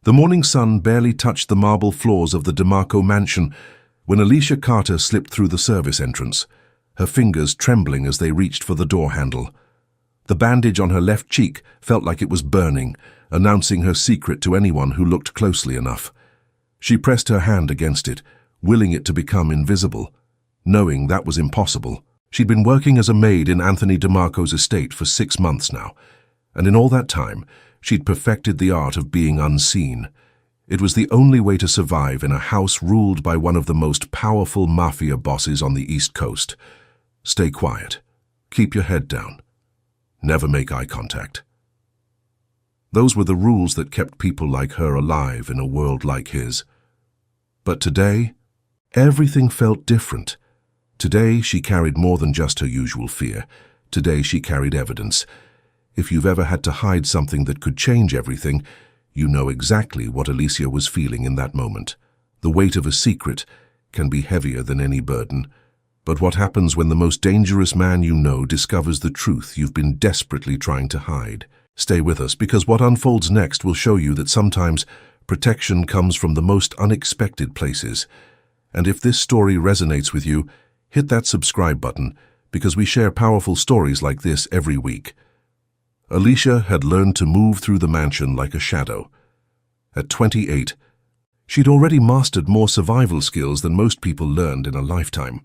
The morning sun barely touched the marble floors of the DeMarco mansion when Alicia Carter slipped through the service entrance, her fingers trembling as they reached for the door handle. The bandage on her left cheek felt like it was burning, announcing her secret to anyone who looked closely enough. She pressed her hand against it, willing it to become invisible, knowing that was impossible. She'd been working as a maid in Anthony DeMarco's estate for 6 months now, and in all that time, she'd perfected the art of being unseen. It was the only way to survive in a house ruled by one of the most powerful mafia bosses on the East Coast. Stay quiet. Keep your head down. Never make eye contact. Those were the rules that kept people like her alive in a world like his. But today, everything felt different. Today, she carried more than just her usual fear. Today, she carried evidence. If you've ever had to hide something that could change everything, you know exactly what Alicia was feeling in that moment. The weight of a secret can be heavier than any burden. But what happens when the most dangerous man you know discovers the truth you've been desperately trying to hide? Stay with us, because what unfolds next will show you that sometimes protection comes from the most unexpected places. And if this story resonates with you, hit that subscribe button, because we share powerful stories like this every week. Alicia had learned to move through the mansion like a shadow. At 28, she'd already mastered more survival skills than most people learned in a lifetime.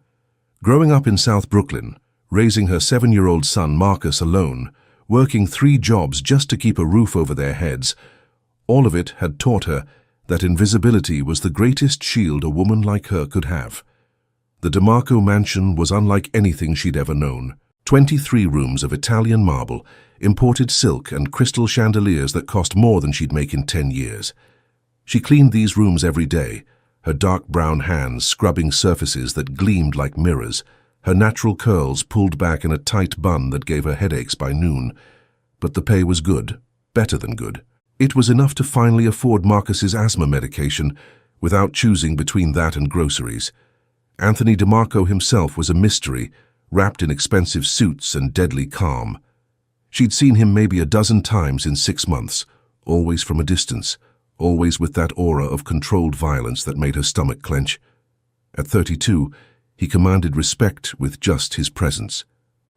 Growing up in South Brooklyn, raising her 7-year-old son Marcus alone, working 3 jobs just to keep a roof over their heads, all of it had taught her that invisibility was the greatest shield a woman like her could have. The DeMarco mansion was unlike anything she'd ever known. 23 rooms of Italian marble, imported silk and crystal chandeliers that cost more than she'd make in 10 years. She cleaned these rooms every day, her dark brown hands scrubbing surfaces that gleamed like mirrors, her natural curls pulled back in a tight bun that gave her headaches by noon. But the pay was good, better than good. It was enough to finally afford Marcus's asthma medication without choosing between that and groceries. Anthony DeMarco himself was a mystery, wrapped in expensive suits and deadly calm. She'd seen him maybe a dozen times in 6 months, always from a distance, always with that aura of controlled violence that made her stomach clench. At 32, he commanded respect with just his presence.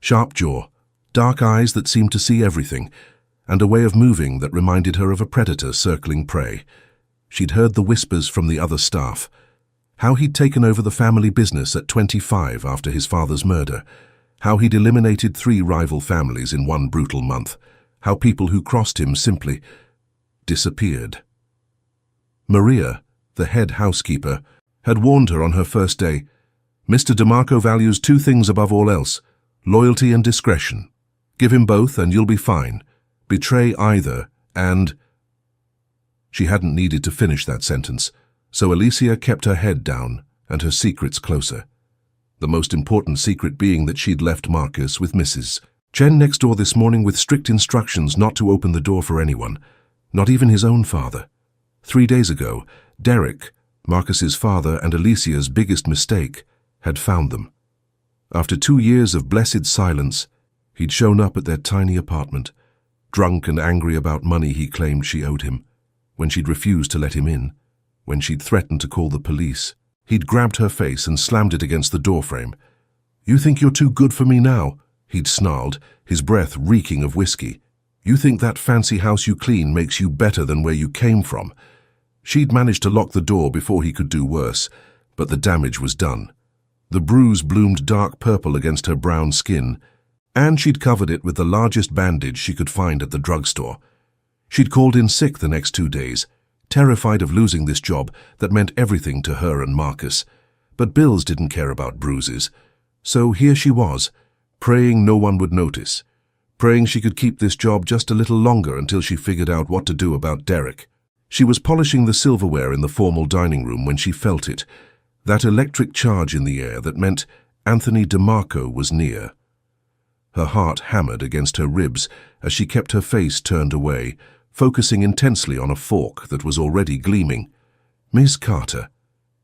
Sharp jaw, dark eyes that seemed to see everything, and a way of moving that reminded her of a predator circling prey. She'd heard the whispers from the other staff, how he'd taken over the family business at 25 after his father's murder, how he'd eliminated 3 rival families in one brutal month, how people who crossed him simply disappeared. Maria, the head housekeeper, had warned her on her first day, "Mr. DeMarco values 2 things above all else, loyalty and discretion. Give him both and you'll be fine. Betray either and—" She hadn't needed to finish that sentence, so Alicia kept her head down and her secrets closer. The most important secret being that she'd left Marcus with Mrs. Chen next door this morning with strict instructions not to open the door for anyone, not even his own father. 3 days ago, Derek, Marcus's father and Alicia's biggest mistake, had found them. After 2 years of blessed silence, he'd shown up at their tiny apartment, drunk and angry about money he claimed she owed him, when she'd refused to let him in, when she'd threatened to call the police. He'd grabbed her face and slammed it against the doorframe. "You think you're too good for me now?" he'd snarled, his breath reeking of whiskey. "You think that fancy house you clean makes you better than where you came from?" She'd managed to lock the door before he could do worse, but the damage was done. The bruise bloomed dark purple against her brown skin, and she'd covered it with the largest bandage she could find at the drugstore. She'd called in sick the next 2 days, terrified of losing this job that meant everything to her and Marcus. But bills didn't care about bruises. So here she was, praying no one would notice, praying she could keep this job just a little longer until she figured out what to do about Derek. She was polishing the silverware in the formal dining room when she felt it, that electric charge in the air that meant Anthony DeMarco was near. Her heart hammered against her ribs as she kept her face turned away, focusing intensely on a fork that was already gleaming. "Miss Carter."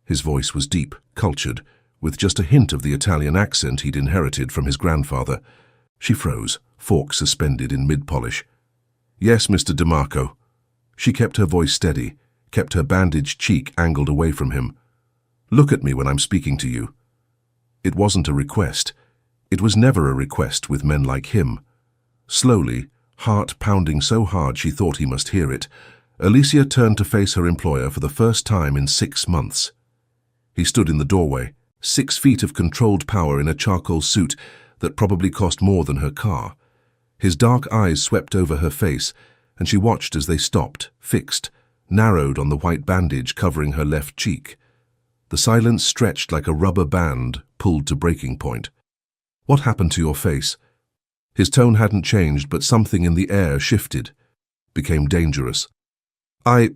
His voice was deep, cultured, with just a hint of the Italian accent he'd inherited from his grandfather. She froze, fork suspended in mid-polish. "Yes, Mr. DeMarco." She kept her voice steady, kept her bandaged cheek angled away from him. "Look at me when I'm speaking to you." It wasn't a request. It was never a request with men like him. Slowly, heart pounding so hard she thought he must hear it, Alicia turned to face her employer for the first time in 6 months. He stood in the doorway, 6 feet of controlled power in a charcoal suit that probably cost more than her car. His dark eyes swept over her face, and she watched as they stopped, fixed, narrowed on the white bandage covering her left cheek. The silence stretched like a rubber band pulled to breaking point. "What happened to your face?" His tone hadn't changed, but something in the air shifted, became dangerous. I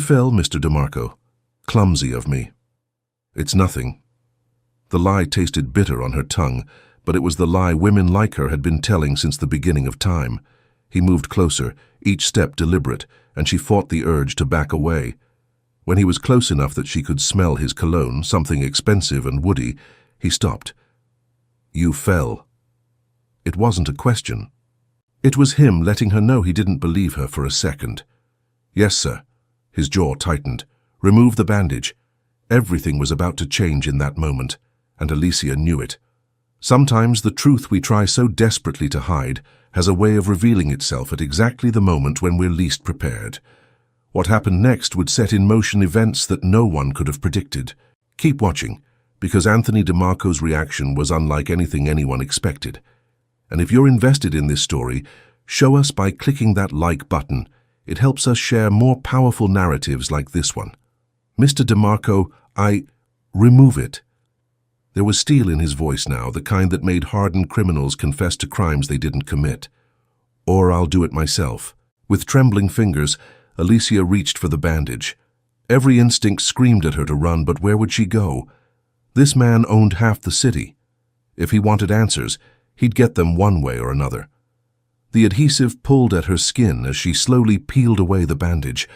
fell, Mr. DeMarco. Clumsy of me." "It's nothing." The lie tasted bitter on her tongue, but it was the lie women like her had been telling since the beginning of time. He moved closer, each step deliberate, and she fought the urge to back away. When he was close enough that she could smell his cologne, something expensive and woody, he stopped. "You fell." It wasn't a question. It was him letting her know he didn't believe her for a second. "Yes, sir." His jaw tightened. "Remove the bandage." Everything was about to change in that moment, and Alicia knew it. Sometimes the truth we try so desperately to hide has a way of revealing itself at exactly the moment when we're least prepared. What happened next would set in motion events that no one could have predicted. Keep watching, because Anthony DeMarco's reaction was unlike anything anyone expected. And if you're invested in this story, show us by clicking that like button. It helps us share more powerful narratives like this one. "Mr. DeMarco, remove it." There was steel in his voice now, the kind that made hardened criminals confess to crimes they didn't commit. "Or I'll do it myself." With trembling fingers, Alicia reached for the bandage. Every instinct screamed at her to run, but where would she go? This man owned half the city. If he wanted answers, he'd get them one way or another. The adhesive pulled at her skin as she slowly peeled away the bandage.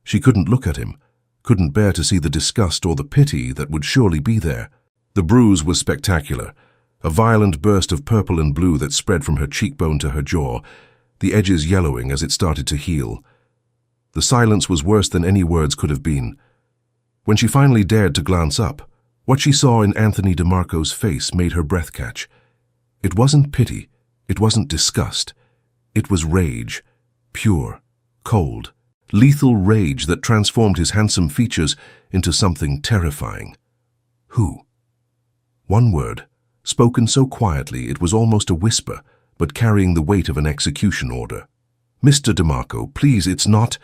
She couldn't look at him, couldn't bear to see the disgust or the pity that would surely be there. The bruise was spectacular, a violent burst of purple and blue that spread from her cheekbone to her jaw, the edges yellowing as it started to heal. The silence was worse than any words could have been. When she finally dared to glance up, what she saw in Anthony DeMarco's face made her breath catch. It wasn't pity, it wasn't disgust. It was rage, pure, cold, lethal rage that transformed his handsome features into something terrifying. Who? One word, spoken so quietly it was almost a whisper, but carrying the weight of an execution order. "Mr. DeMarco, please, it's not—"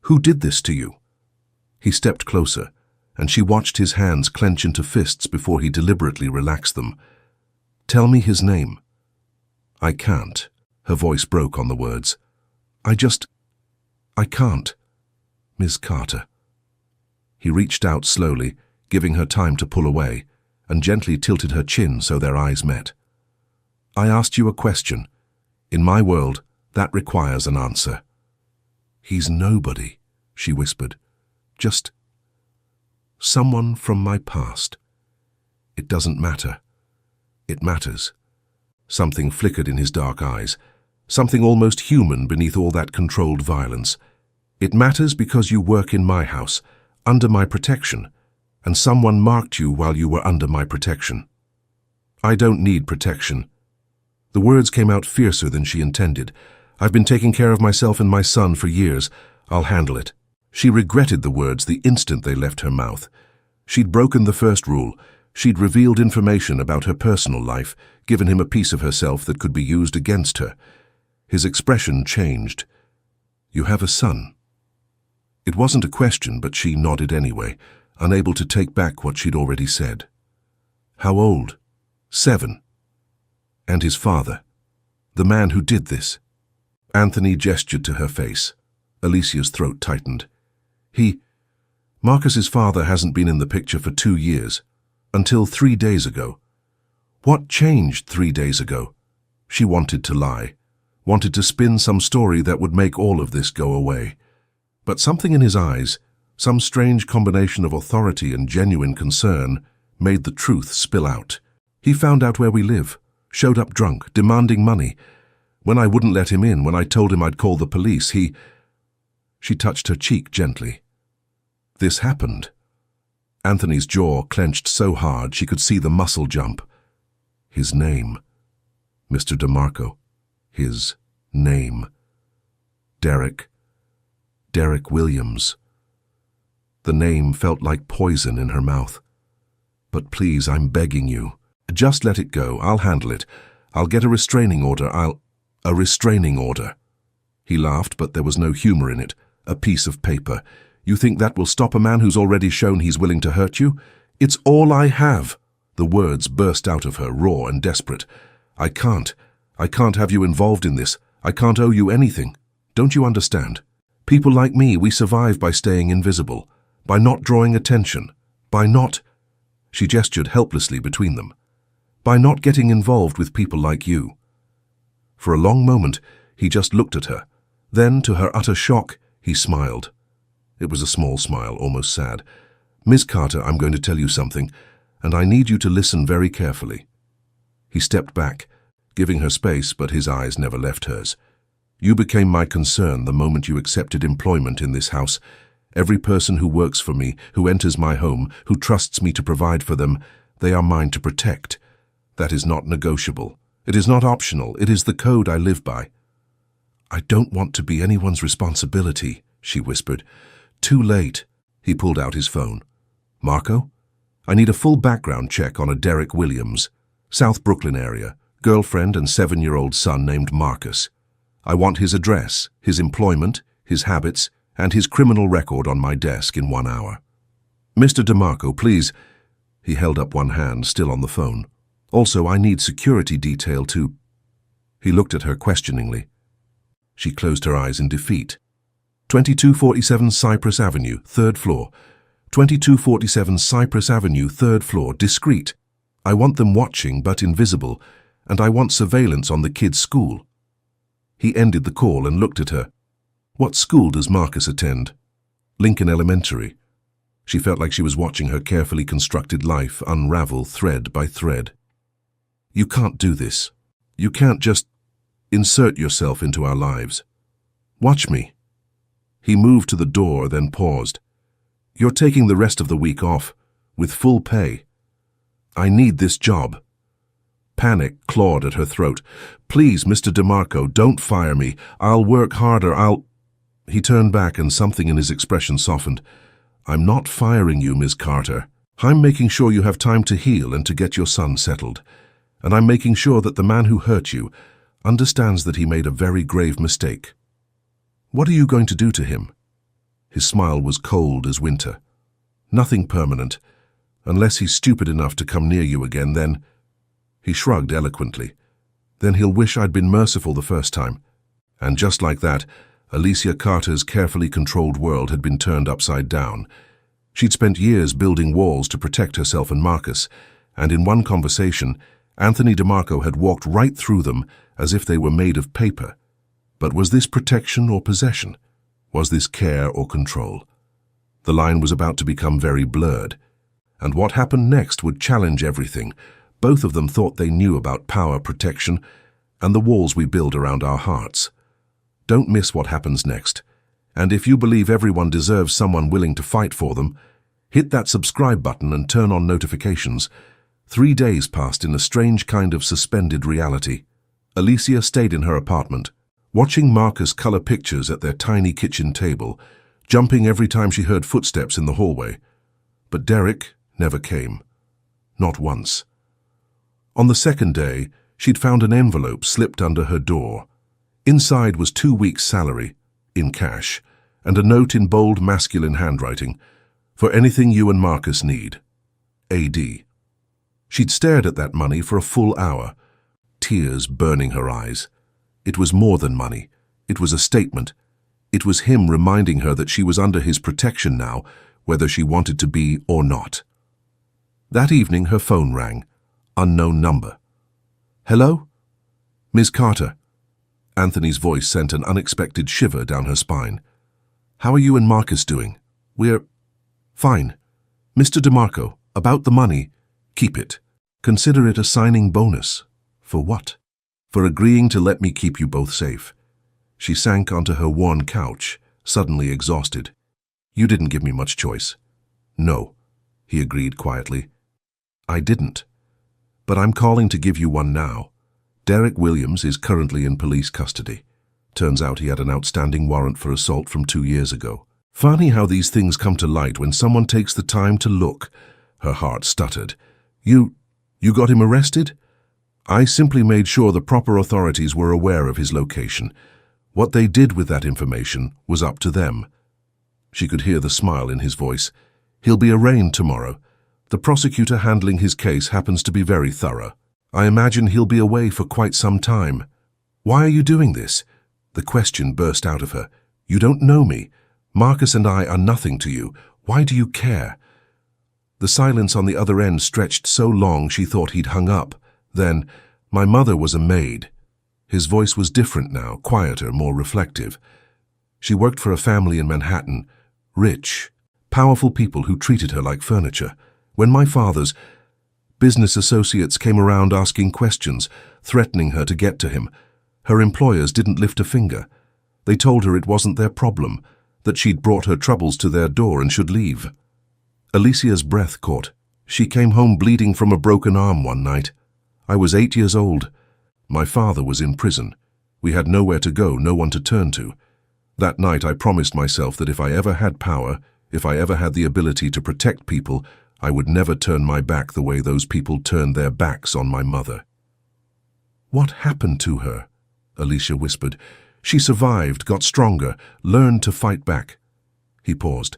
"Who did this to you?" He stepped closer, and she watched his hands clench into fists before he deliberately relaxed them. "Tell me his name." "I can't." Her voice broke on the words. I can't. Miss Carter." He reached out slowly, giving her time to pull away, and gently tilted her chin so their eyes met. "I asked you a question. In my world, that requires an answer." "He's nobody," she whispered. "Just someone from my past." "It doesn't matter." "It matters." Something flickered in his dark eyes, something almost human beneath all that controlled violence. "It matters because you work in my house, under my protection, and someone marked you while you were under my protection." "I don't need protection." The words came out fiercer than she intended. "I've been taking care of myself and my son for years. I'll handle it." She regretted the words the instant they left her mouth. She'd broken the first rule. She'd revealed information about her personal life, given him a piece of herself that could be used against her. His expression changed. "You have a son." It wasn't a question, but she nodded anyway, unable to take back what she'd already said. "How old?" 7. "And his father? The man who did this?" Anthony gestured to her face. Alicia's throat tightened. Marcus's father hasn't been in the picture for 2 years. Until 3 days ago." What changed 3 days ago? She wanted to lie, wanted to spin some story that would make all of this go away. But something in his eyes, some strange combination of authority and genuine concern, made the truth spill out. "He found out where we live, showed up drunk, demanding money. When I wouldn't let him in, when I told him I'd call the police, She touched her cheek gently. This happened. Anthony's jaw clenched so hard she could see the muscle jump. His name. Mr. DeMarco. His name. Derek. Derek Williams. The name felt like poison in her mouth. But please, I'm begging you. Just let it go. I'll handle it. I'll get a restraining order. A restraining order. He laughed, but there was no humor in it. A piece of paper. You think that will stop a man who's already shown he's willing to hurt you? It's all I have. The words burst out of her, raw and desperate. I can't have you involved in this. I can't owe you anything. Don't you understand? People like me, we survive by staying invisible, by not drawing attention, by not... She gestured helplessly between them. By not getting involved with people like you. For a long moment, he just looked at her. Then, to her utter shock, he smiled. It was a small smile, almost sad. Miss Carter, I'm going to tell you something, and I need you to listen very carefully. He stepped back, giving her space, but his eyes never left hers. You became my concern the moment you accepted employment in this house. Every person who works for me, who enters my home, who trusts me to provide for them, they are mine to protect. That is not negotiable. It is not optional. It is the code I live by. I don't want to be anyone's responsibility, she whispered. Too late. He pulled out his phone. Marco? I need a full background check on a Derek Williams, South Brooklyn area, girlfriend and 7-year-old son named Marcus. I want his address, his employment, his habits, and his criminal record on my desk in 1 hour. Mr. DeMarco, please. He held up one hand, still on the phone. Also, I need security detail to... He looked at her questioningly. She closed her eyes in defeat. 2247 Cypress Avenue, 3rd floor. 2247 Cypress Avenue, 3rd floor, discreet. I want them watching but invisible, and I want surveillance on the kids' school. He ended the call and looked at her. What school does Marcus attend? Lincoln Elementary. She felt like she was watching her carefully constructed life unravel thread by thread. You can't do this. You can't just insert yourself into our lives. Watch me. He moved to the door, then paused. You're taking the rest of the week off, with full pay. I need this job. Panic clawed at her throat. Please, Mr. DeMarco, don't fire me. I'll work harder. He turned back and something in his expression softened. I'm not firing you, Ms. Carter. I'm making sure you have time to heal and to get your son settled. And I'm making sure that the man who hurt you understands that he made a very grave mistake. What are you going to do to him? His smile was cold as winter. Nothing permanent. Unless he's stupid enough to come near you again, then... He shrugged eloquently. Then he'll wish I'd been merciful the first time. And just like that, Alicia Carter's carefully controlled world had been turned upside down. She'd spent years building walls to protect herself and Marcus, and in one conversation, Anthony DeMarco had walked right through them as if they were made of paper. But was this protection or possession? Was this care or control? The line was about to become very blurred, and what happened next would challenge everything. Both of them thought they knew about power, protection, and the walls we build around our hearts. Don't miss what happens next. And if you believe everyone deserves someone willing to fight for them, hit that subscribe button and turn on notifications. 3 days passed in a strange kind of suspended reality. Alicia stayed in her apartment, watching Marcus color pictures at their tiny kitchen table, jumping every time she heard footsteps in the hallway. But Derek never came. Not once. On the second day, she'd found an envelope slipped under her door. Inside was 2 weeks' salary, in cash, and a note in bold masculine handwriting, for anything you and Marcus need. A.D. She'd stared at that money for a full hour, tears burning her eyes. It was more than money. It was a statement. It was him reminding her that she was under his protection now, whether she wanted to be or not. That evening her phone rang. Unknown number. Hello? Ms. Carter. Anthony's voice sent an unexpected shiver down her spine. How are you and Marcus doing? We're... Fine. Mr. DeMarco, about the money, keep it. Consider it a signing bonus. For what? For agreeing to let me keep you both safe. She sank onto her worn couch, suddenly exhausted. You didn't give me much choice. No, he agreed quietly. I didn't. But I'm calling to give you one now. Derek Williams is currently in police custody. Turns out he had an outstanding warrant for assault from 2 years ago. Funny how these things come to light when someone takes the time to look. Her heart stuttered. You got him arrested? I simply made sure the proper authorities were aware of his location. What they did with that information was up to them. She could hear the smile in his voice. He'll be arraigned tomorrow. The prosecutor handling his case happens to be very thorough. I imagine he'll be away for quite some time. Why are you doing this? The question burst out of her. You don't know me. Marcus and I are nothing to you. Why do you care? The silence on the other end stretched so long she thought he'd hung up. Then, my mother was a maid. His voice was different now, quieter, more reflective. She worked for a family in Manhattan. Rich, powerful people who treated her like furniture. When my father's business associates came around asking questions, threatening her to get to him, her employers didn't lift a finger. They told her it wasn't their problem, that she'd brought her troubles to their door and should leave. Alicia's breath caught. She came home bleeding from a broken arm one night. I was 8 years old. My father was in prison. We had nowhere to go, no one to turn to. That night I promised myself that if I ever had power, if I ever had the ability to protect people, I would never turn my back the way those people turned their backs on my mother. What happened to her? Alicia whispered. She survived, got stronger, learned to fight back. He paused.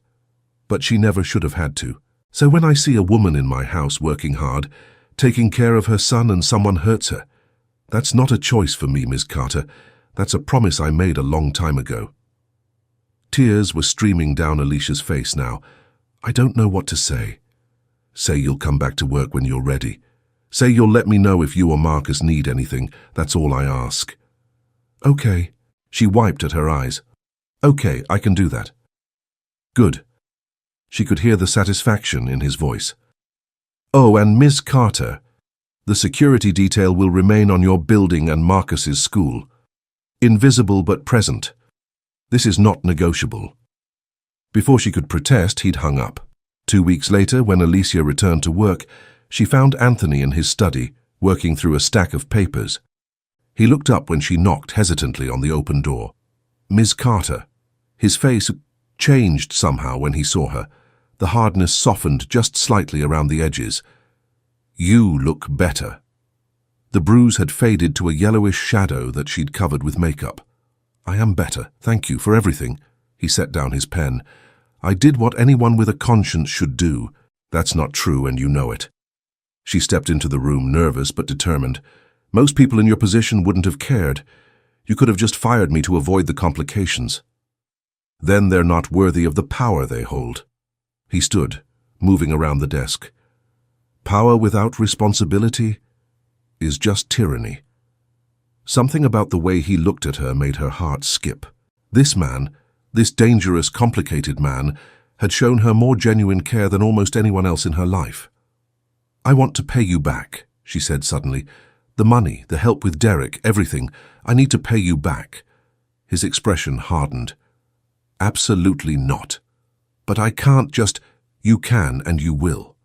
But she never should have had to. So when I see a woman in my house working hard, taking care of her son and someone hurts her, that's not a choice for me, Ms. Carter. That's a promise I made a long time ago. Tears were streaming down Alicia's face now. I don't know what to say. Say you'll come back to work when you're ready. Say you'll let me know if you or Marcus need anything. That's all I ask. Okay. She wiped at her eyes. Okay, I can do that. Good. She could hear the satisfaction in his voice. Oh, and Ms. Carter, the security detail will remain on your building and Marcus's school. Invisible but present. This is not negotiable. Before she could protest, he'd hung up. 2 weeks later, when Alicia returned to work, she found Anthony in his study, working through a stack of papers. He looked up when she knocked hesitantly on the open door. Ms. Carter. His face changed somehow when he saw her. The hardness softened just slightly around the edges. You look better. The bruise had faded to a yellowish shadow that she'd covered with makeup. I am better, thank you for everything. He set down his pen. I did what anyone with a conscience should do. That's not true, and you know it. She stepped into the room, nervous but determined. Most people in your position wouldn't have cared. You could have just fired me to avoid the complications. Then they're not worthy of the power they hold. He stood, moving around the desk. Power without responsibility is just tyranny. Something about the way he looked at her made her heart skip. This man, this dangerous, complicated man, had shown her more genuine care than almost anyone else in her life. I want to pay you back, she said suddenly. The money, the help with Derek, everything. I need to pay you back. His expression hardened. Absolutely not. But I can't just... You can and you will.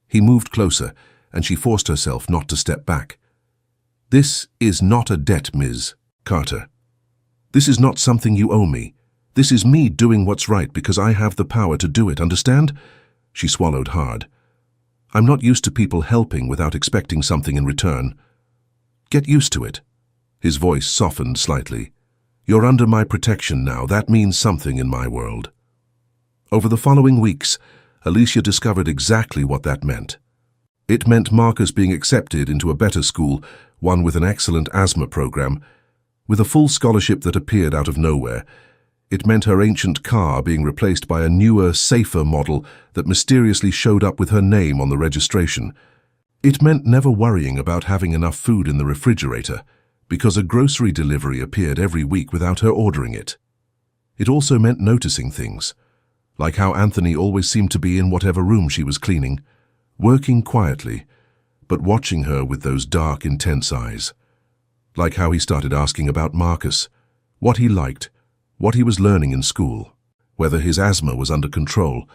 He moved closer, and she forced herself not to step back. This is not a debt, Ms. Carter. This is not something you owe me. This is me doing what's right because I have the power to do it, understand? She swallowed hard. I'm not used to people helping without expecting something in return. Get used to it. His voice softened slightly. You're under my protection now. That means something in my world. Over the following weeks, Alicia discovered exactly what that meant. It meant Marcus being accepted into a better school, one with an excellent asthma program, with a full scholarship that appeared out of nowhere. It meant her ancient car being replaced by a newer, safer model that mysteriously showed up with her name on the registration. It meant never worrying about having enough food in the refrigerator, because a grocery delivery appeared every week without her ordering it. It also meant noticing things, like how Anthony always seemed to be in whatever room she was cleaning, working quietly, but watching her with those dark, intense eyes. Like how he started asking about Marcus, what he liked, what he was learning in school. whether his asthma was under control,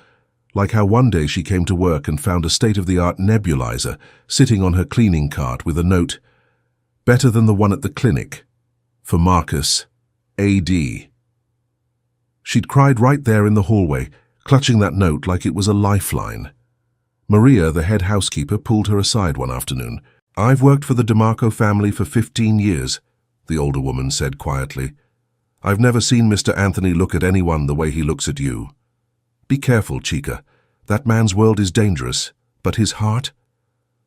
like how one day she came to work and found a state-of-the-art nebulizer sitting on her cleaning cart with a note, "Better than the one at the clinic. For Marcus, AD." She'd cried right there in the hallway, clutching that note like it was a lifeline. Maria, the head housekeeper, pulled her aside one afternoon. "I've worked for the DeMarco family for 15 years, the older woman said quietly. "I've never seen Mr. Anthony look at anyone the way he looks at you. Be careful, Chica. That man's world is dangerous, but his heart?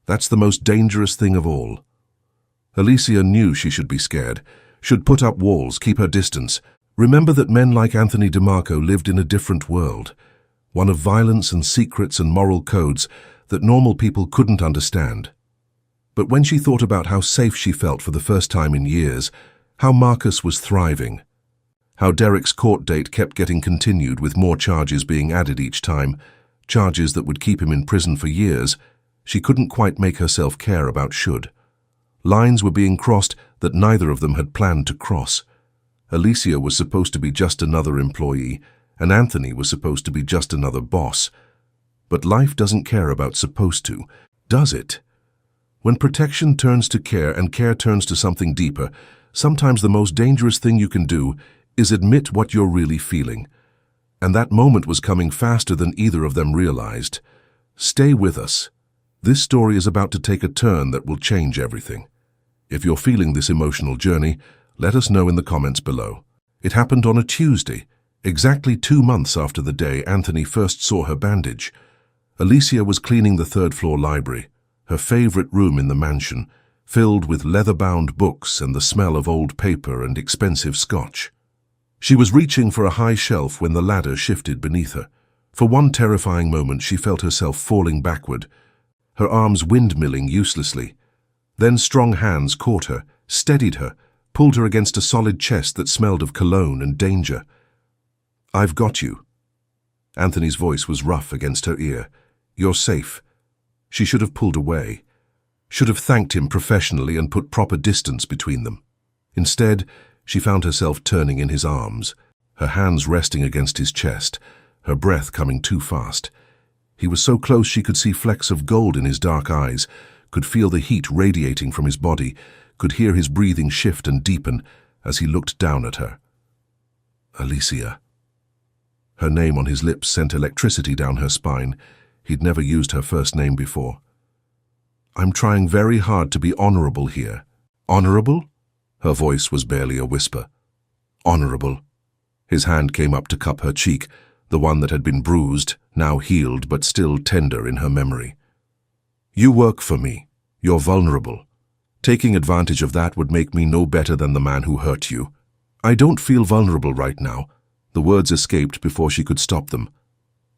That's the most dangerous thing of all." Alicia knew she should be scared, should put up walls, keep her distance. Remember that men like Anthony DeMarco lived in a different world, one of violence and secrets and moral codes that normal people couldn't understand. But when she thought about how safe she felt for the first time in years, how Marcus was thriving, how Derek's court date kept getting continued with more charges being added each time, charges that would keep him in prison for years, she couldn't quite make herself care about should. Lines were being crossed that neither of them had planned to cross. Alicia was supposed to be just another employee, and Anthony was supposed to be just another boss. But life doesn't care about supposed to, does it? When protection turns to care and care turns to something deeper, sometimes the most dangerous thing you can do is admit what you're really feeling. And that moment was coming faster than either of them realized. Stay with us. This story is about to take a turn that will change everything. If you're feeling this emotional journey, let us know in the comments below. It happened on a Tuesday, exactly 2 months after the day Anthony first saw her bandage. Alicia was cleaning the third-floor library, her favorite room in the mansion, filled with leather-bound books and the smell of old paper and expensive scotch. She was reaching for a high shelf when the ladder shifted beneath her. For one terrifying moment, she felt herself falling backward, her arms windmilling uselessly. Then strong hands caught her, steadied her, pulled her against a solid chest that smelled of cologne and danger. "I've got you." Anthony's voice was rough against her ear. "You're safe." She should have pulled away, should have thanked him professionally and put proper distance between them. Instead, she found herself turning in his arms, her hands resting against his chest, her breath coming too fast. He was so close she could see flecks of gold in his dark eyes, could feel the heat radiating from his body, could hear his breathing shift and deepen as he looked down at her. Alicia. Her name on his lips sent electricity down her spine. He'd never used her first name before. "I'm trying very hard to be honorable here." "Honorable?" Her voice was barely a whisper. "Honorable." His hand came up to cup her cheek, the one that had been bruised, now healed but still tender in her memory. "You work for me. You're vulnerable. Taking advantage of that would make me no better than the man who hurt you." "I don't feel vulnerable right now." The words escaped before she could stop them.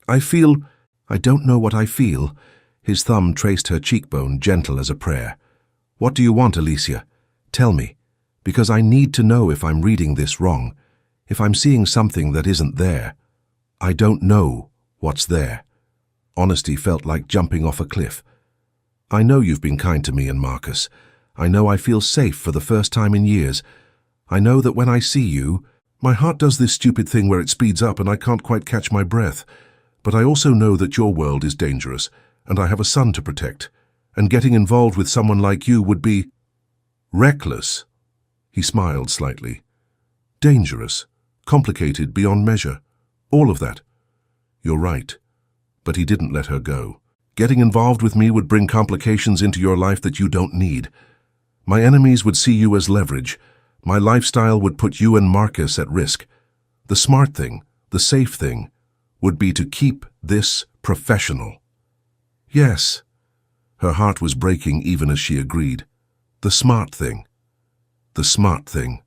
I don't know what I feel." His thumb traced her cheekbone, gentle as a prayer. "What do you want, Alicia? Tell me, because I need to know if I'm reading this wrong, if I'm seeing something that isn't there. I don't know what's there." Honesty felt like jumping off a cliff. "I know you've been kind to me and Marcus. I know I feel safe for the first time in years. I know that when I see you, my heart does this stupid thing where it speeds up and I can't quite catch my breath. But I also know that your world is dangerous, and I have a son to protect, and getting involved with someone like you would be reckless." He smiled slightly. "Dangerous, complicated beyond measure, all of that." "You're right." But he didn't let her go. "Getting involved with me would bring complications into your life that you don't need. My enemies would see you as leverage. My lifestyle would put you and Marcus at risk. The smart thing, the safe thing, would be to keep this professional." "Yes." Her heart was breaking even as she agreed. "The smart thing. The smart thing."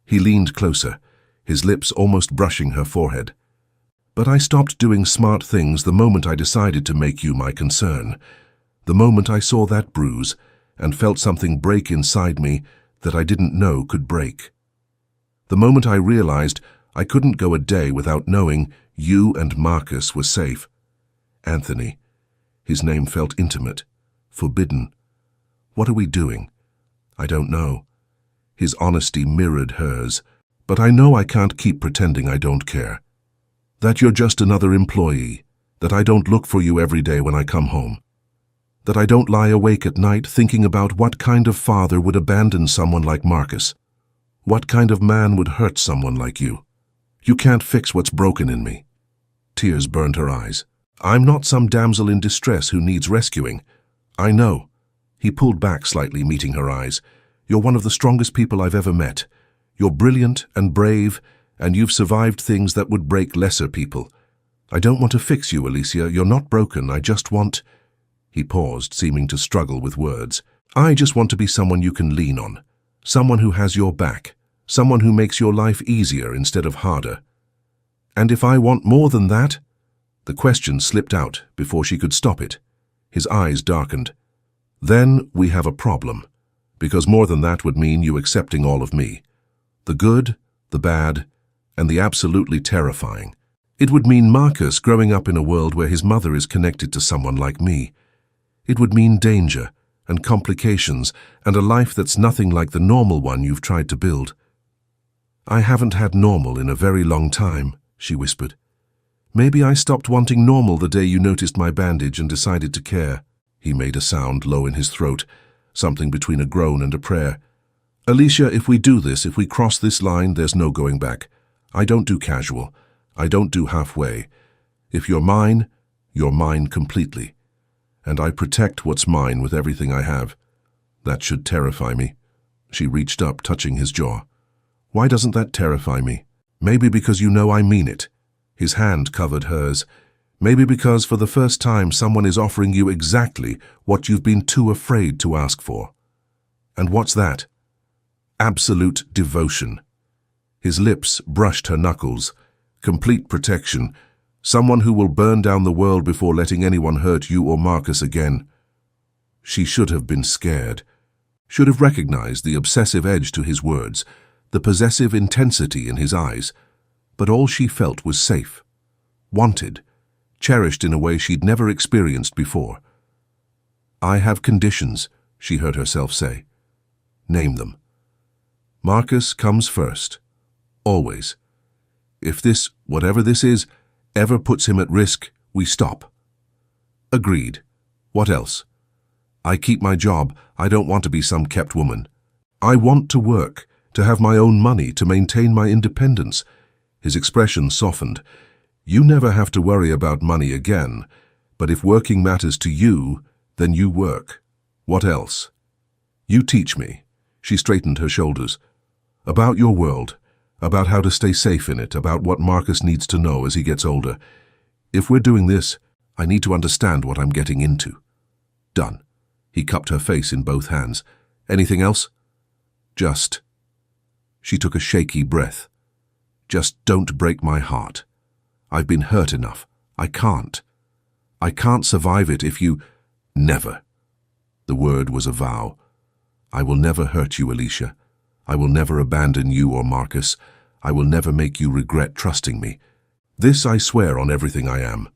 He leaned closer, his lips almost brushing her forehead. "But I stopped doing smart things the moment I decided to make you my concern. The moment I saw that bruise and felt something break inside me that I didn't know could break. The moment I realized I couldn't go a day without knowing you and Marcus were safe. Anthony." His name felt intimate, forbidden. "What are we doing?" "I don't know." His honesty mirrored hers. "But I know I can't keep pretending I don't care." That you're just another employee, that I don't look for you every day when I come home, that I don't lie awake at night thinking about what kind of father would abandon someone like Marcus, what kind of man would hurt someone like you. You can't fix what's broken in me. Tears burned her eyes. I'm not some damsel in distress who needs rescuing. I know. He pulled back slightly, meeting her eyes. You're one of the strongest people I've ever met. You're brilliant and brave, and you've survived things that would break lesser people. I don't want to fix you, Alicia. You're not broken. I just want... He paused, seeming to struggle with words. I just want to be someone you can lean on. Someone who has your back. Someone who makes your life easier instead of harder. And if I want more than that? The question slipped out before she could stop it. His eyes darkened. Then we have a problem, because more than that would mean you accepting all of me. The good, the bad, and the absolutely terrifying. It would mean Marcus growing up in a world where his mother is connected to someone like me. It would mean danger and complications and a life that's nothing like the normal one you've tried to build. I haven't had normal in a very long time, she whispered. Maybe I stopped wanting normal the day you noticed my bandage and decided to care. He made a sound low in his throat, something between a groan and a prayer. Alicia, if we do this, if we cross this line, there's no going back. I don't do casual. I don't do halfway. If you're mine completely. And I protect what's mine with everything I have. That should terrify me. She reached up, touching his jaw. Why doesn't that terrify me? Maybe because you know I mean it. His hand covered hers. Maybe because for the first time someone is offering you exactly what you've been too afraid to ask for. And what's that? Absolute devotion. His lips brushed her knuckles. Complete protection. Someone who will burn down the world before letting anyone hurt you or Marcus again. She should have been scared. Should have recognized the obsessive edge to his words, the possessive intensity in his eyes. But all she felt was safe, wanted, cherished in a way she'd never experienced before. I have conditions, she heard herself say. Name them. Marcus comes first. Always. If this, whatever this is, ever puts him at risk, we stop. Agreed. What else? I keep my job. I don't want to be some kept woman. I want to work, to have my own money, to maintain my independence. His expression softened. You never have to worry about money again, but if working matters to you, then you work. What else? You teach me. She straightened her shoulders. About your world, about how to stay safe in it, about what Marcus needs to know as he gets older. If we're doing this, I need to understand what I'm getting into. Done. He cupped her face in both hands. Anything else? Just. She took a shaky breath. Just don't break my heart. I've been hurt enough. I can't. I can't survive it if you... Never. The word was a vow. I will never hurt you, Alicia. I will never abandon you or Marcus. I will never make you regret trusting me. This I swear on everything I am.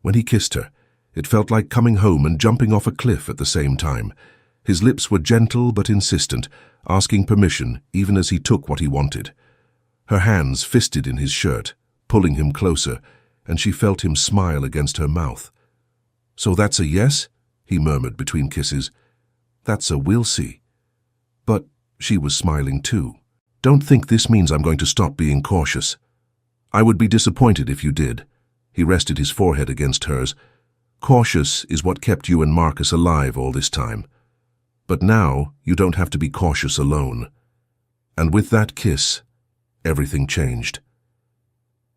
When he kissed her, it felt like coming home and jumping off a cliff at the same time. His lips were gentle but insistent, asking permission even as he took what he wanted. Her hands fisted in his shirt, pulling him closer, and she felt him smile against her mouth. So that's a yes? He murmured between kisses. That's a we'll see. But she was smiling too. Don't think this means I'm going to stop being cautious. I would be disappointed if you did. He rested his forehead against hers. Cautious is what kept you and Marcus alive all this time. But now you don't have to be cautious alone. And with that kiss, everything changed.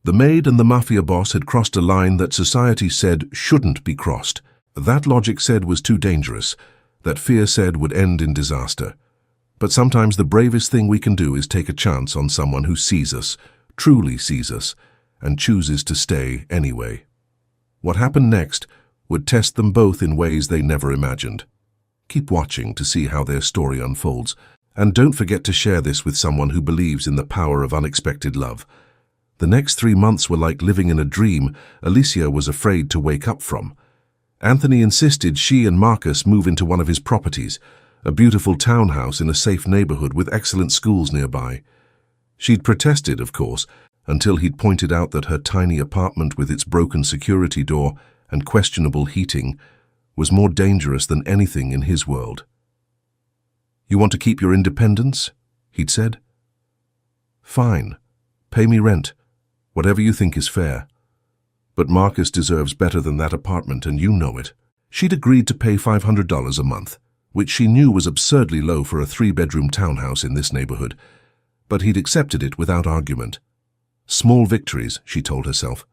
The maid and the Mafia boss had crossed a line that society said shouldn't be crossed. That logic said was too dangerous, that fear said would end in disaster. But sometimes the bravest thing we can do is take a chance on someone who sees us, truly sees us, and chooses to stay anyway. What happened next would test them both in ways they never imagined. Keep watching to see how their story unfolds, and don't forget to share this with someone who believes in the power of unexpected love. The next 3 months were like living in a dream Alicia was afraid to wake up from. Anthony insisted she and Marcus move into one of his properties, a beautiful townhouse in a safe neighborhood with excellent schools nearby. She'd protested, of course, until he'd pointed out that her tiny apartment with its broken security door and questionable heating was more dangerous than anything in his world. "You want to keep your independence?" he'd said. "Fine. Pay me rent. Whatever you think is fair. But Marcus deserves better than that apartment, and you know it." She'd agreed to pay $500 a month, which she knew was absurdly low for a 3-bedroom townhouse in this neighborhood, but he'd accepted it without argument. Small victories, she told herself.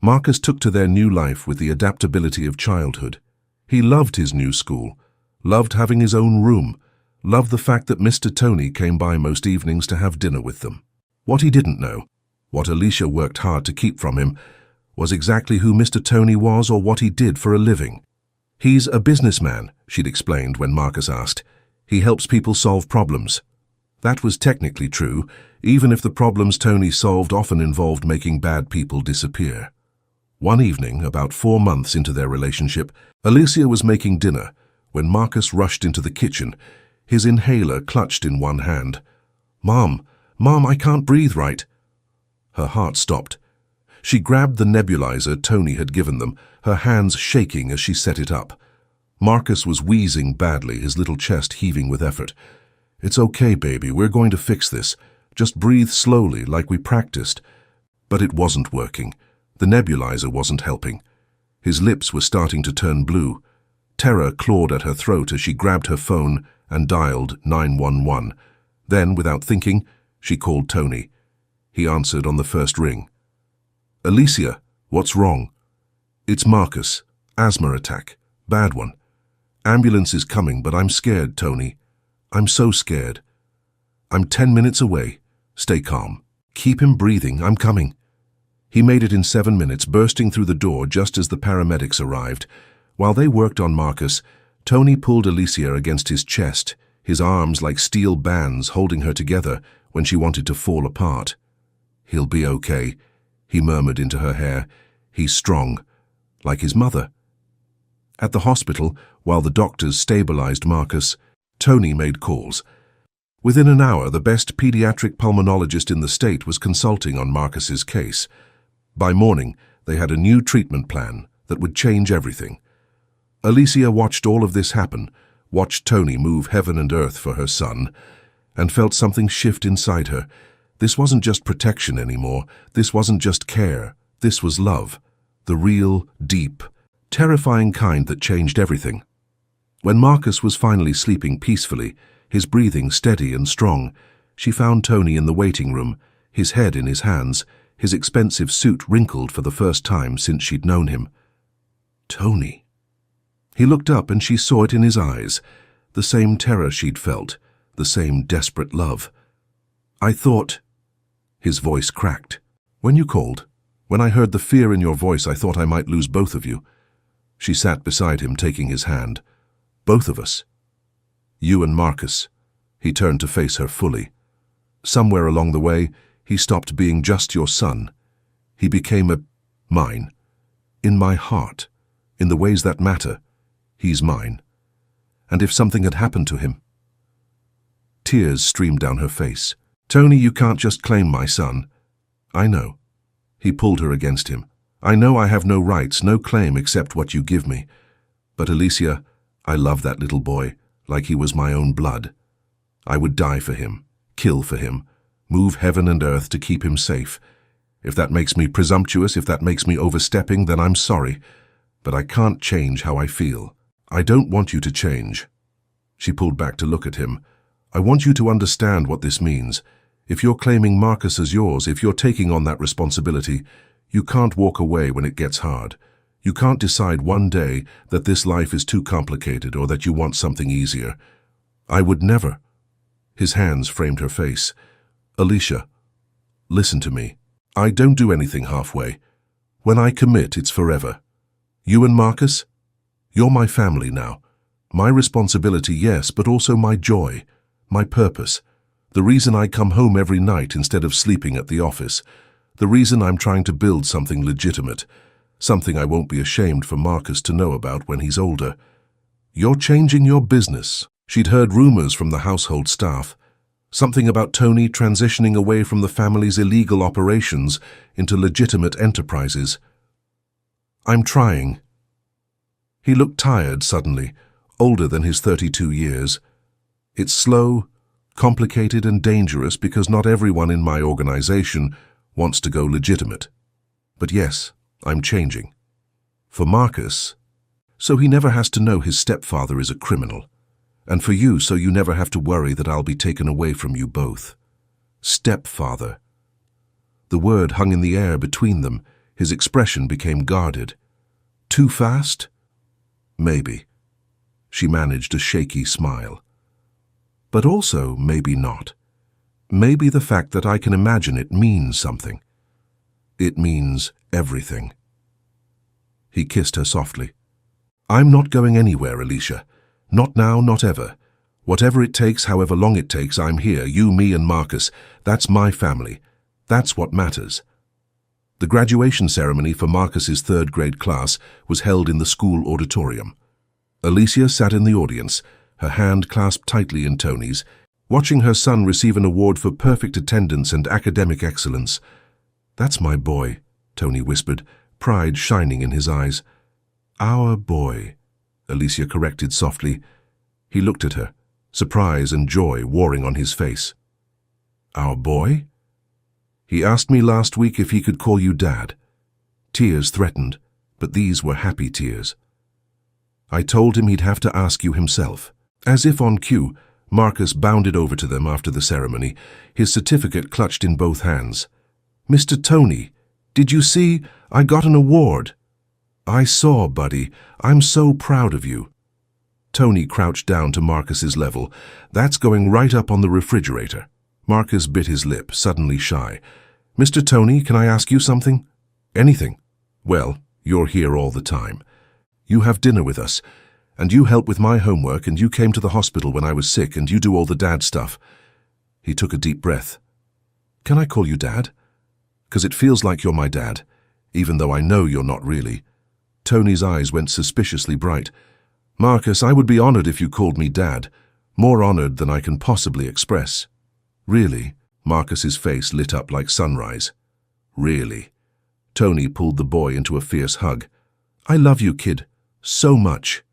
Marcus took to their new life with the adaptability of childhood. He loved his new school, loved having his own room, loved the fact that Mr. Tony came by most evenings to have dinner with them. What he didn't know, what Alicia worked hard to keep from him, was exactly who Mr. Tony was or what he did for a living. "He's a businessman," she'd explained when Marcus asked. "He helps people solve problems." That was technically true, even if the problems Tony solved often involved making bad people disappear. One evening, about 4 months into their relationship, Alicia was making dinner when Marcus rushed into the kitchen, his inhaler clutched in one hand. Mom, I can't breathe right." Her heart stopped. She grabbed the nebulizer Tony had given them, her hands shaking as she set it up. Marcus was wheezing badly, his little chest heaving with effort. "It's okay, baby, we're going to fix this. Just breathe slowly, like we practiced." But it wasn't working. The nebulizer wasn't helping. His lips were starting to turn blue. Terror clawed at her throat as she grabbed her phone and dialed 911. Then, without thinking, she called Tony. He answered on the first ring. "Alicia, what's wrong?" "It's Marcus. Asthma attack. Bad one. Ambulance is coming, but I'm scared, Tony. I'm so scared. I'm 10 minutes away. Stay calm. Keep him breathing. I'm coming." He made it in 7 minutes, bursting through the door just as the paramedics arrived. While they worked on Marcus, Tony pulled Alicia against his chest, his arms like steel bands holding her together when she wanted to fall apart. "He'll be okay," he murmured into her hair. "He's strong, like his mother." At the hospital, while the doctors stabilized Marcus, Tony made calls. Within an hour, the best pediatric pulmonologist in the state was consulting on Marcus's case. By morning, they had a new treatment plan that would change everything. Alicia watched all of this happen, watched Tony move heaven and earth for her son, and felt something shift inside her. This wasn't just protection anymore. This wasn't just care. This was love. The real, deep, terrifying kind that changed everything. When Marcus was finally sleeping peacefully, his breathing steady and strong, she found Tony in the waiting room, his head in his hands, his expensive suit wrinkled for the first time since she'd known him. Tony. He looked up and she saw it in his eyes, the same terror she'd felt, the same desperate love. "I thought—" His voice cracked. "When you called, when I heard the fear in your voice, I thought I might lose both of you." She sat beside him, taking his hand. "Both of us. You and Marcus." He turned to face her fully. "Somewhere along the way, he stopped being just your son. He became mine. In my heart, in the ways that matter, he's mine. And if something had happened to him—" Tears streamed down her face. "Tony, you can't just claim my son." "I know." He pulled her against him. "I know I have no rights, no claim except what you give me. But Alicia, I love that little boy, like he was my own blood. I would die for him, kill for him, move heaven and earth to keep him safe. If that makes me presumptuous, if that makes me overstepping, then I'm sorry. But I can't change how I feel. I don't want you to change." She pulled back to look at him. "I want you to understand what this means. If you're claiming Marcus as yours, if you're taking on that responsibility, you can't walk away when it gets hard. You can't decide one day that this life is too complicated or that you want something easier. I would never." His hands framed her face. "Alicia, listen to me. I don't do anything halfway. When I commit, it's forever. You and Marcus, you're my family now. My responsibility, yes, but also my joy, my purpose. The reason I come home every night instead of sleeping at the office. The reason I'm trying to build something legitimate, something I won't be ashamed for Marcus to know about when he's older. You're changing your business." She'd heard rumors from the household staff. Something about Tony transitioning away from the family's illegal operations into legitimate enterprises. I'm trying. He looked tired suddenly, older than his 32 years. It's slow, complicated and dangerous because not everyone in my organization wants to go legitimate. But yes, I'm changing. For Marcus, so he never has to know his stepfather is a criminal. And for you, so you never have to worry that I'll be taken away from you both. Stepfather. The word hung in the air between them. His expression became guarded. Too fast? Maybe. She managed a shaky smile. But also, maybe not. Maybe the fact that I can imagine it means something. It means everything. He kissed her softly. I'm not going anywhere, Alicia. Not now, not ever. Whatever it takes, however long it takes, I'm here, you, me and Marcus. That's my family. That's what matters. The graduation ceremony for Marcus's third-grade class was held in the school auditorium. Alicia sat in the audience, her hand clasped tightly in Tony's, watching her son receive an award for perfect attendance and academic excellence. That's my boy, Tony whispered, pride shining in his eyes. Our boy, Alicia corrected softly. He looked at her, surprise and joy warring on his face. Our boy? He asked me last week if he could call you Dad. Tears threatened, but these were happy tears. I told him he'd have to ask you himself. As if on cue, Marcus bounded over to them after the ceremony, his certificate clutched in both hands. Mr. Tony, did you see? I got an award. I saw, buddy. I'm so proud of you. Tony crouched down to Marcus's level. That's going right up on the refrigerator. Marcus bit his lip, suddenly shy. Mr. Tony, can I ask you something? Anything. Well, you're here all the time. You have dinner with us, and you help with my homework, and you came to the hospital when I was sick, and you do all the dad stuff. He took a deep breath. Can I call you Dad? 'Cause it feels like you're my dad, even though I know you're not really. Tony's eyes went suspiciously bright. Marcus, I would be honored if you called me Dad, more honored than I can possibly express. Really? Marcus's face lit up like sunrise. Really? Tony pulled the boy into a fierce hug. I love you, kid. So much.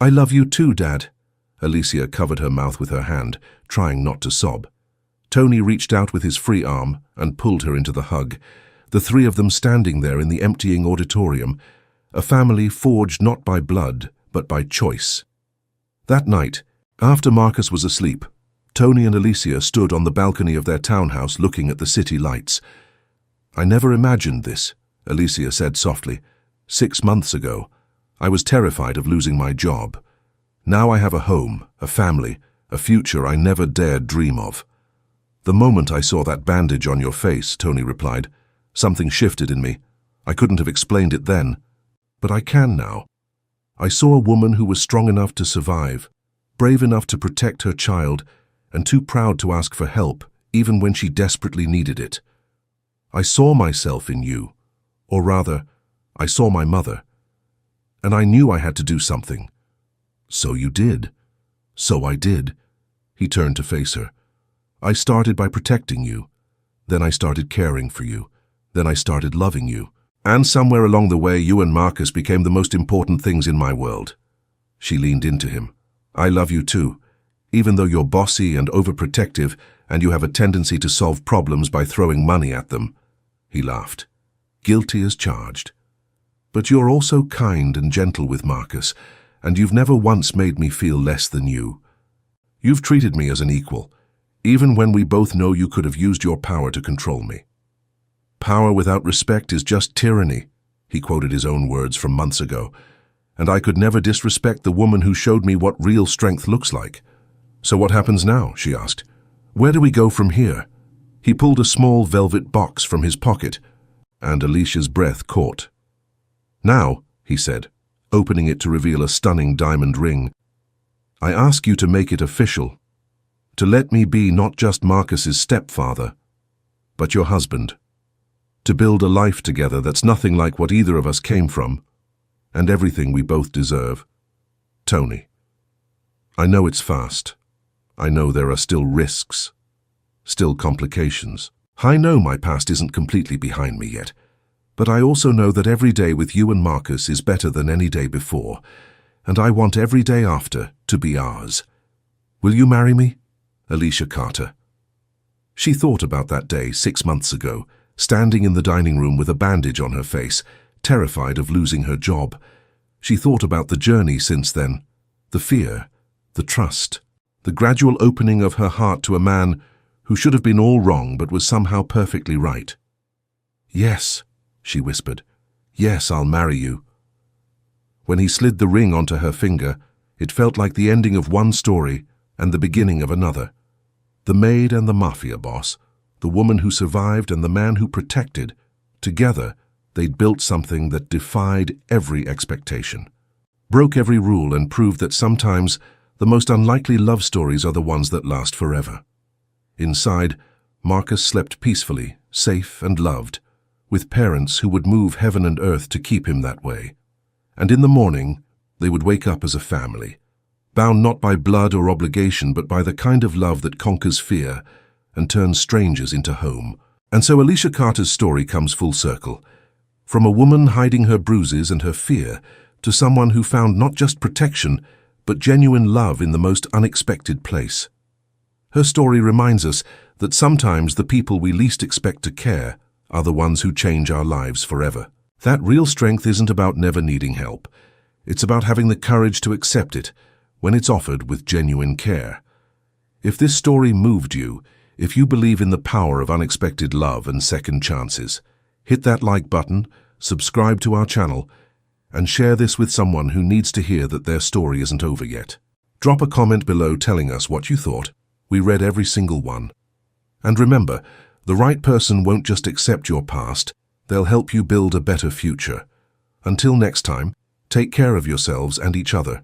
I love you too, Dad. Alicia covered her mouth with her hand, trying not to sob. Tony reached out with his free arm and pulled her into the hug, the three of them standing there in the emptying auditorium, a family forged not by blood, but by choice. That night, after Marcus was asleep, Tony and Alicia stood on the balcony of their townhouse looking at the city lights. I never imagined this, Alicia said softly. 6 months ago, I was terrified of losing my job. Now I have a home, a family, a future I never dared dream of. The moment I saw that bandage on your face, Tony replied, something shifted in me. I couldn't have explained it then, but I can now. I saw a woman who was strong enough to survive, brave enough to protect her child, and too proud to ask for help, even when she desperately needed it. I saw myself in you, or rather, I saw my mother, and I knew I had to do something. So you did. So I did. He turned to face her. I started by protecting you. Then I started caring for you. Then I started loving you. And somewhere along the way, you and Marcus became the most important things in my world. She leaned into him. I love you too, even though you're bossy and overprotective and you have a tendency to solve problems by throwing money at them. He laughed. Guilty as charged. But you're also kind and gentle with Marcus, and you've never once made me feel less than you. You've treated me as an equal, even when we both know you could have used your power to control me. Power without respect is just tyranny, he quoted his own words from months ago, and I could never disrespect the woman who showed me what real strength looks like. So what happens now? She asked. Where do we go from here? He pulled a small velvet box from his pocket, and Alicia's breath caught. Now, he said, opening it to reveal a stunning diamond ring, I ask you to make it official, to let me be not just Marcus's stepfather, but your husband, to build a life together that's nothing like what either of us came from, and everything we both deserve. Tony. I know it's fast. I know there are still risks, still complications. I know my past isn't completely behind me yet, but I also know that every day with you and Marcus is better than any day before, and I want every day after to be ours. Will you marry me? Alicia Carter. She thought about that day 6 months ago, standing in the dining room with a bandage on her face, terrified of losing her job. She thought about the journey since then, the fear, the trust, the gradual opening of her heart to a man who should have been all wrong but was somehow perfectly right. "Yes," she whispered. "Yes, I'll marry you." When he slid the ring onto her finger, it felt like the ending of one story and the beginning of another. The maid and the Mafia boss, the woman who survived and the man who protected, together they'd built something that defied every expectation, broke every rule, and proved that sometimes the most unlikely love stories are the ones that last forever. Inside, Marcus slept peacefully, safe and loved, with parents who would move heaven and earth to keep him that way. And in the morning, they would wake up as a family, bound not by blood or obligation, but by the kind of love that conquers fear and turns strangers into home. And so Alicia Carter's story comes full circle, from a woman hiding her bruises and her fear to someone who found not just protection, but genuine love in the most unexpected place. Her story reminds us that sometimes the people we least expect to care are the ones who change our lives forever. That real strength isn't about never needing help. It's about having the courage to accept it when it's offered with genuine care. If this story moved you, if you believe in the power of unexpected love and second chances, hit that like button, subscribe to our channel, and share this with someone who needs to hear that their story isn't over yet. Drop a comment below telling us what you thought. We read every single one. And remember, the right person won't just accept your past, they'll help you build a better future. Until next time, take care of yourselves and each other.